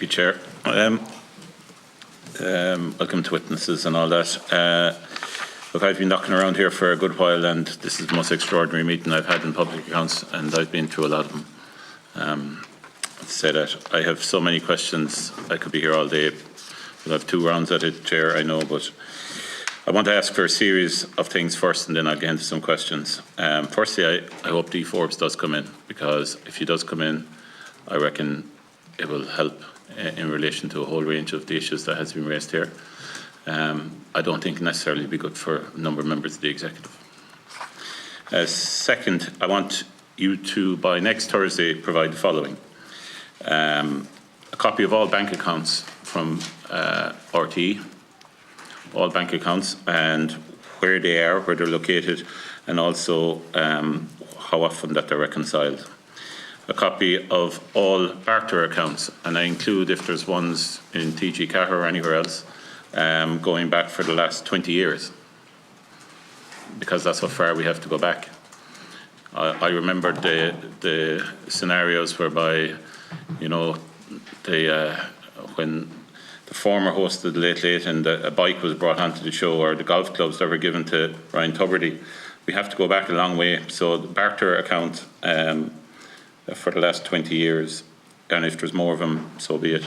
you, Chair. Welcome to witnesses and all that. Look, I've been knocking around here for a good while, and this is the most extraordinary meeting I've had in public accounts, and I've been through a lot of them. I'd say that I have so many questions. I could be here all day. We'll have 2 rounds at it, Chair, I know, but I want to ask for a series of things first, and then I'll get into some questions. Firstly, I hope Dee Forbes does come in, because if he does come in, I reckon it will help in relation to a whole range of the issues that has been raised here. I don't think necessarily be good for a number of members of the executive. Second, I want you to, by next Thursday, provide the following. A copy of all bank accounts from RTE, all bank accounts, and where they are, where they're located, and also how often that they're reconciled. A copy of all barter accounts, and I include if there's ones in TG Caher or anywhere else, going back for the last 20 years, because that's how far we have to go back. I remember the scenarios whereby, you know, when the former hosted Late Late and a bike was brought onto the show, or the golf clubs that were given to Ryan Tubridy, we have to go back a long way. So the barter account for the last 20 years, and if there's more of them, so be it.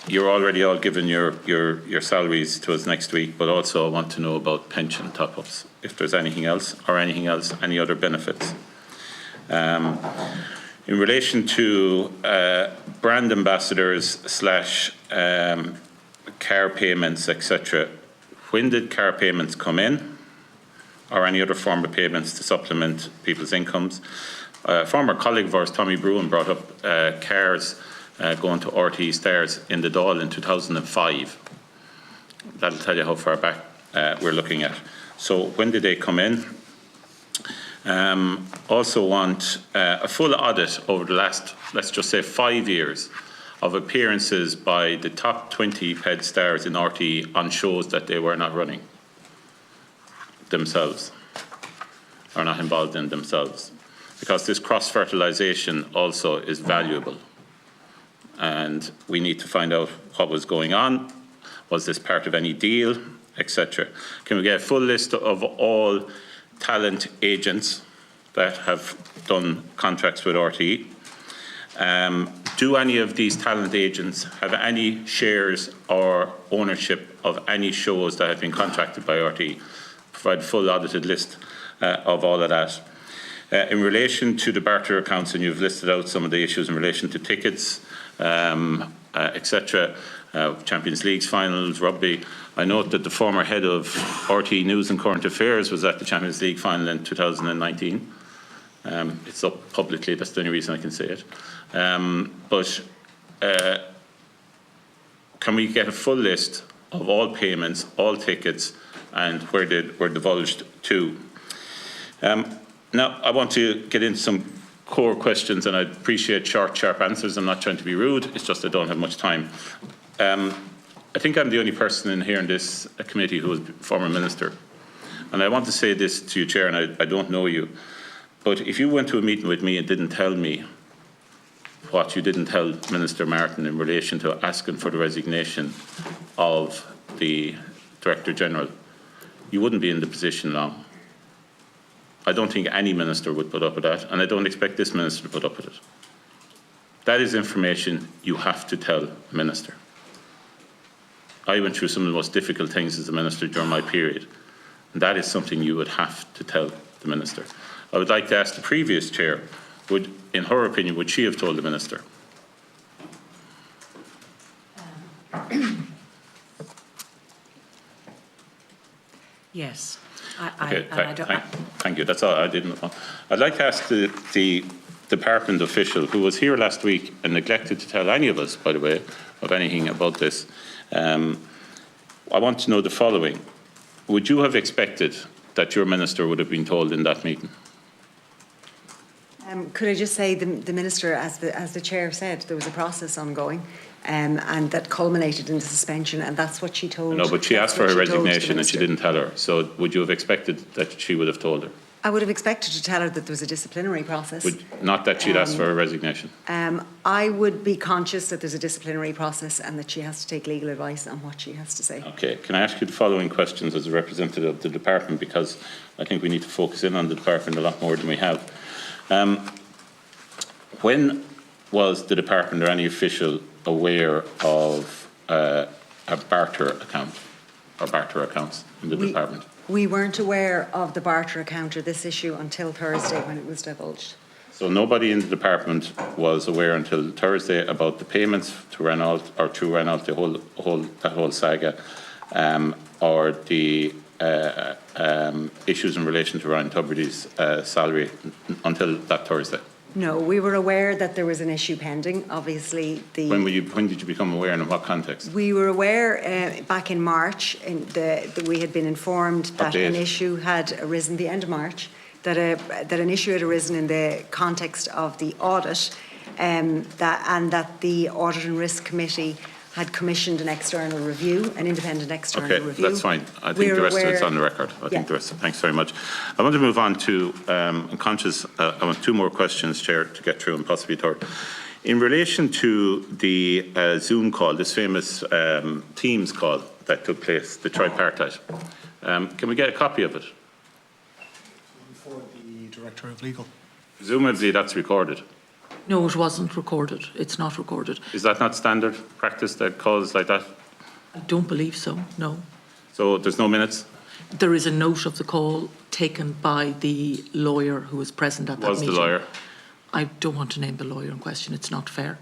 You're already all given your salaries to us next week, but also I want to know about pension top-ups, if there's anything else, any other benefits. In relation to brand ambassadors / car payments, etc., when did car payments come in, or any other form of payments to supplement people's incomes? A former colleague of ours, Tommy Bruin, brought up cars going to RTE Stars in the Dáil in 2005. That'll tell you how far back we're looking at. So when did they come in? Also want a full audit over the last, let's just say, 5 years of appearances by the top 20 PED stars in RTE on shows that they were not running themselves, or not involved in themselves. Because this cross-fertilisation also is valuable. And we need to find out what was going on. Was this part of any deal, etc.? Can we get a full list of all talent agents that have done contracts with RTE? Do any of these talent agents have any shares or ownership of any shows that have been contracted by RTE? Provide a full audited list of all of that. In relation to the barter accounts, and you've listed out some of the issues in relation to tickets, etc., Champions League finals, rugby. I note that the former head of RTE News and Current Affairs was at the Champions League final in 2019. It's up publicly, that's the only reason I can say it. But can we get a full list of all payments, all tickets, and where they were divulged to? Now, I want to get into some core questions, and I appreciate short, sharp answers. I'm not trying to be rude, it's just I don't have much time. I think I'm the only person in here in this committee who is a former minister. And I want to say this to you, Chair, and I don't know you, but if you went to a meeting with me and didn't tell me what you didn't tell Minister Martin in relation to asking for the resignation of the Director General, you wouldn't be in the position long. I don't think any minister would put up with that, and I don't expect this minister to put up with it. That is information you have to tell a minister. I went through some of the most difficult things as a minister during my period, and that is something you would have to tell the minister. I would like to ask the previous chair, in her opinion, would she have told the minister? Yes. Okay, thank you. That's all I didn't know. I'd like to ask the department official who was here last week and neglected to tell any of us, by the way, of anything about this. I want to know the following. Would you have expected that your minister would have been told in that meeting? Could I just say the minister, as the chair said, there was a process ongoing, and that culminated in the suspension, and that's what she told. No, but she asked for her resignation and she didn't tell her. So would you have expected that she would have told her? I would have expected to tell her that there was a disciplinary process. Not that she'd asked for a resignation. I would be conscious that there's a disciplinary process and that she has to take legal advice on what she has to say. Okay, can I ask you the following questions as a representative of the department, because I think we need to focus in on the department a lot more than we have. When was the department or any official aware of a barter account or barter accounts in the department? We weren't aware of the barter account or this issue until Thursday when it was divulged. So nobody in the department was aware until Thursday about the payments to Renault or to Renault, that whole saga, or the issues in relation to Ryan Tubridy's salary until that Thursday. No, we were aware that there was an issue pending. Obviously, When did you become aware and in what context? We were aware back in March that we had been informed that an issue had arisen, the end of March, that an issue had arisen in the context of the audit, and that the Audit and Risk Committee had commissioned an external review, an independent external review. Okay, that's fine. I think the rest of it's on the record. I think the rest. Thanks very much. I want to move on to, I'm conscious, I want two more questions, Chair, to get through and possibly third. In relation to the Zoom call, this famous Teams call that took place, the tripartite, can we get a copy of it? For the Director of Legal. Presumably that's recorded. No, it wasn't recorded. It's not recorded. Is that not standard practice, that calls like that? I don't believe so, no. So there's no minutes? There is a note of the call taken by the lawyer who was present at that meeting. Was the lawyer? I don't want to name the lawyer in question. It's not fair.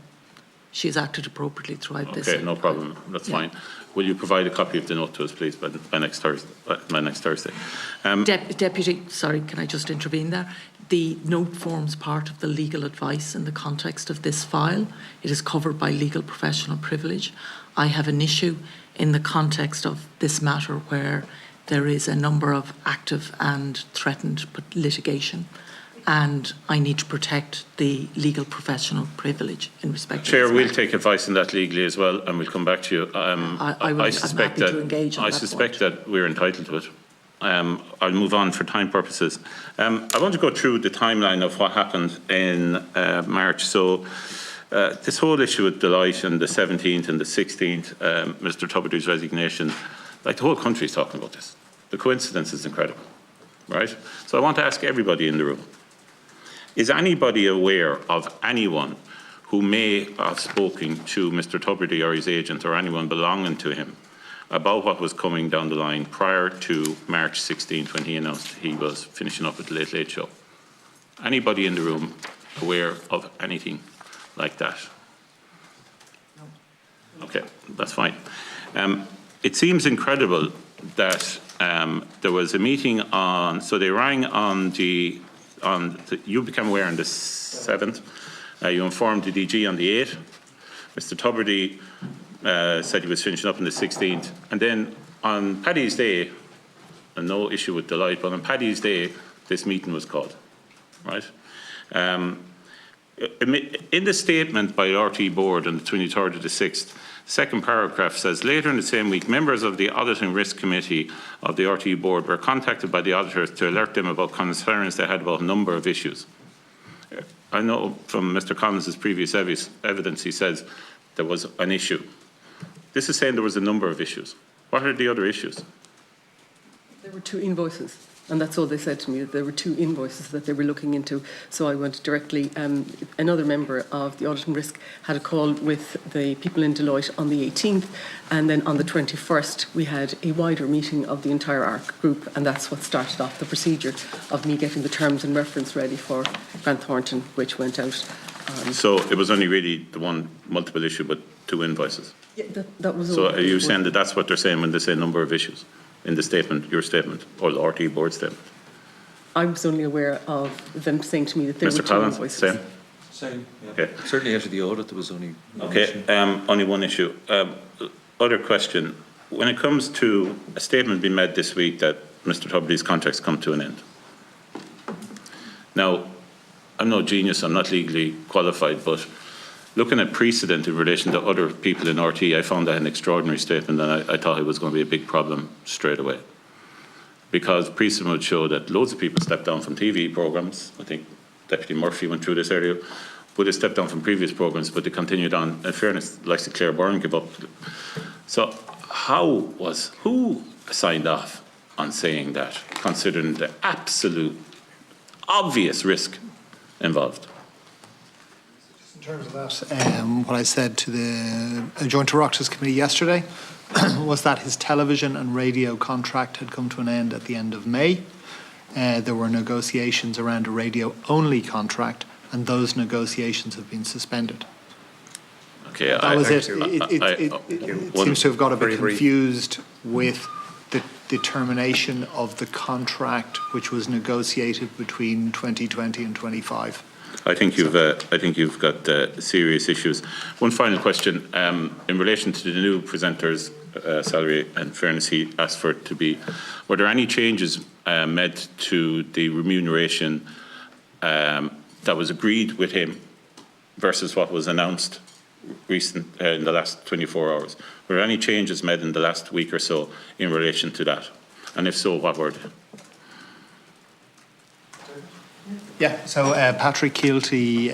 She has acted appropriately throughout this. Okay, no problem. That's fine. Will you provide a copy of the note to us, please, by next Thursday? Deputy, sorry, can I just intervene there? The note forms part of the legal advice in the context of this file. It is covered by legal professional privilege. I have an issue in the context of this matter where there is a number of active and threatened litigation, and I need to protect the legal professional privilege in respect to Chair, this we'll matter. take advice on that legally as well, and we'll come back to you. I'm happy to engage on I that suspect point. that we're entitled to it. I'll move on for time purposes. I want to go through the timeline of what happened in March. So this whole issue with Deloitte and the 17th and the 16th, Mr. Tubridy's resignation, like the whole country is talking about this. The coincidence is incredible, right? So I want to ask everybody in the room, is anybody aware of anyone who may have spoken to Mr. Tubridy or his agent or anyone belonging to him about what was coming down the line prior to March 16th when he announced he was finishing up with the Late Late Show? Anybody in the room aware of anything like that? Okay, that's fine. It seems incredible that there was a meeting on, so they rang on you became aware on the 7th, you informed the DG on the 8th, Mr. Tubridy said he was finishing up on the 16th, and then on Paddy's Day, and no issue with Deloitte, but on Paddy's Day, this meeting was called, right? In the statement by the RT board on the 23rd of the 6th, second paragraph says, later in the same week, members of the Audit and Risk Committee of the RT board were contacted by the auditors to alert them about concerns they had about a number of issues. I know from Mr. Collins' previous evidence, he says there was an issue. This is saying there was a number of issues. What are the other issues? There were 2 invoices, and that's all they said to me, that there were 2 invoices that they were looking into. So I went directly, another member of the Audit and Risk had a call with the people in Deloitte on the 18th, and then on the 21st we had a wider meeting of the entire ARC group, and that's what started off the procedure of me getting the terms and reference ready for Grant Thornton, which went out. So it was only really the one multiple issue, but 2 invoices. Yeah, that was So all. are you saying that that's what they're saying when they say number of issues in the statement, your statement, or the RT board statement? I was only aware of them saying to me that there were 2 Mr. Collins, invoices. same? Same, yeah. Okay. Certainly after the audit, there was only one Okay, issue. only one issue. Other question. When it comes to a statement being made this week that Mr. Tubridy's contracts come to an end. Now, I'm no genius, I'm not legally qualified, but looking at precedent in relation to other people in RT, I found that an extraordinary statement, and I thought it was going to be a big problem straight away. because precedent would show that loads of people stepped down from TV programmes. I think Deputy Murphy went through this earlier, but they stepped down from previous programmes, but they continued on. In fairness, like Claire Byrne gave up. So who signed off on saying that, considering the absolute obvious risk involved? In terms of that, what I said to the Joint Oireachtas Committee yesterday was that his television and radio contract had come to an end at the end of May. There were negotiations around a radio-only contract, and those negotiations have been suspended. Okay, That was it. It seems to have got a bit confused with the determination of the contract which was negotiated between 2020 and 25. I think you've got serious issues. One final question in relation to the new presenter's salary. In fairness, he asked for it to be. Were there any changes made to the remuneration that was agreed with him versus what was announced in the last 24 hours? Were there any changes made in the last week or so in relation to that? And if so, what were they? Yeah, so Patrick Keelty,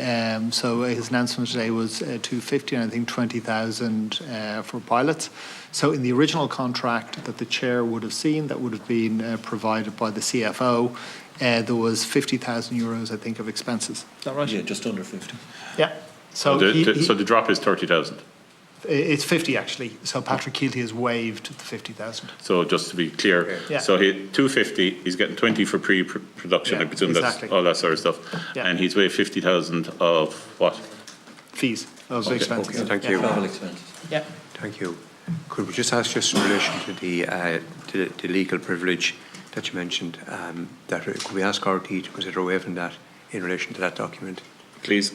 so his announcement today was 250 and I think 20,000 for pilots. So in the original contract that the chair would have seen, that would have been provided by the CFO, there was 50,000 euros, I think, of expenses. Is that right? Yeah, just under 50. Yeah. So the drop is 30,000. It's 50 actually. So Patrick Keelty has waived the 50,000. So just to be clear, Yeah. so he 250, he's getting 20 for pre-production. Yeah, I presume exactly. that's all that sort of stuff. Yeah. And he's waived 50,000 of what? Fees of expenses. Okay, thank you. Travel expenses. Yeah. Thank you. Could we just ask, just in relation to the legal privilege that you mentioned, that could we ask RT to consider waiving that in relation to that document? Please.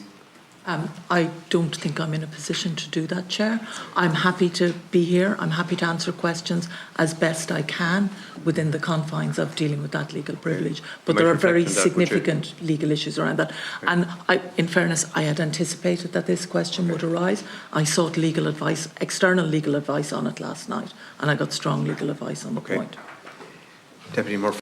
I don't think I'm in a position to do that, Chair. I'm happy to be here. I'm happy to answer questions as best I can within the confines of dealing with that legal privilege. But there are very significant legal issues around that. And in fairness, I had anticipated that this question would arise. I sought legal advice, external legal advice on it last night, and I got strong legal advice on the point. Deputy Murphy.